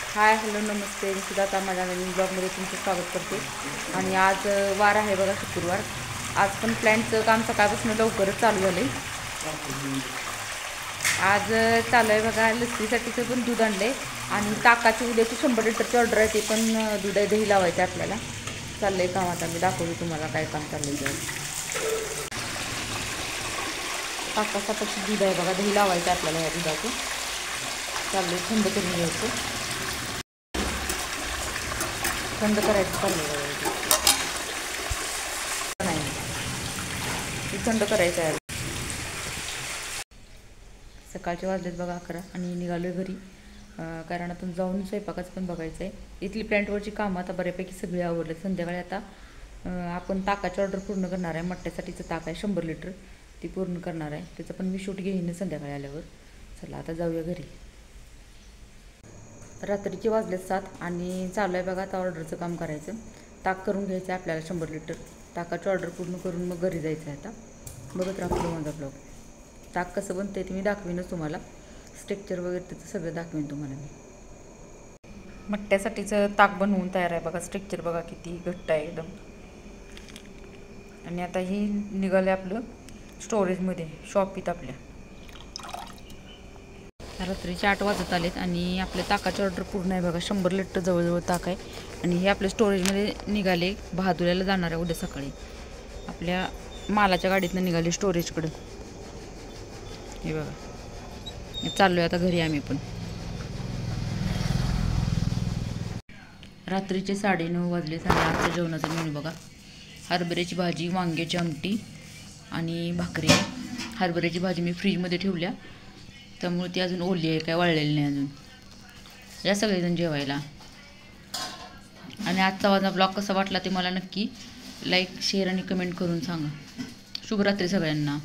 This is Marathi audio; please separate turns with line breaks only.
हाय हॅलो नमस्ते, मी सुद्धा आता माझ्या नवीन ब्लॉगमध्ये तुमचं स्वागत करते. आणि आज वार आहे बघा, शुक्रवार. आज पण प्लॅनचं काम सकाळपासून लवकरच चालू झालं आहे. आज चालू आहे बघा, लस्सीसाठीचं पण दूध आणलं आणि ताकाची उद्याची 100 लिटरची ऑर्डर आहे, ते पण दूध आहे, दही लावायचं आहे आपल्याला. चाललं आहे काम. आता मी दाखवते तुम्हाला काय काम चाललं आहे. ताकासाठीचं दूध आहे बघा, दही लावायचं आपल्याला या दुधाचं. चाललं आहे थंड करून घ्यायचं, थंड करायचं चाललं नाही, ते थंड करायचं आहे. सकाळचे वाजलेत बघा 11 आणि निघालो घरी. कारणातून जाऊन स्वयंपाकाचं पण बघायचं आहे. इथली प्लॅन्टवरची कामं आता बऱ्यापैकी सगळी आवडलं. संध्याकाळी आता आपण ताकाची ऑर्डर पूर्ण करणार आहे. मट्ट्यासाठीचं ताक आहे 100 लिटर, ती पूर्ण करणार आहे. त्याचं पण मी शूट घेईन संध्याकाळी आल्यावर. चला आता जाऊया घरी. रात्रीचे वाजलेत 7 आणि चालू आहे बघा आता ऑर्डरचं काम करायचं. ताक करून घ्यायचं आहे आपल्याला 100 लिटर. ताकाची ऑर्डर पूर्ण करून मग घरी जायचं आहे. आता बघत राहतो माझा ब्लॉग. ताक कसं बनते ते मी दाखवीनच तुम्हाला. स्ट्रक्चर वगैरे त्याचं सगळं दाखवीन तुम्हाला मी. मट्ट्यासाठीचं ताक बनवून तयार आहे बघा. स्ट्रक्चर बघा किती घट्ट आहे एकदम. आणि आता ही निघालं आपलं स्टोरेजमध्ये शॉपीत आपल्या. रात्रीचे 8 वाजत आलेत आणि आपल्या ताकाची ऑर्डर पूर्ण आहे बघा. 100 लिटर जवळजवळ ताक आहे आणि हे आपल्या स्टोरेजमध्ये निघाले. बहादुऱ्याला जाणार आहे उद्या सकाळी. आपल्या मालाच्या गाडीतनं निघाले स्टोरेजकडं. हे बघा, चाललो आहे आता घरी आम्ही पण. रात्रीचे 9:30 वाजले. आणि आजच्या जेवणाचं मेनू बघा, हरभऱ्याची भाजी, वांग्याची आमटी आणि भाकरी. हरभऱ्याची भाजी मी फ्रीजमध्ये ठेवल्या, त्यामुळे ती अजून ओली आहे, काय वाळलेली नाही अजून. या सगळेजण जेवायला. आणि आजचा माझा ब्लॉग कसा वाटला ते मला नक्की लाईक, शेअर आणि कमेंट करून सांगा. शुभरात्री सगळ्यांना.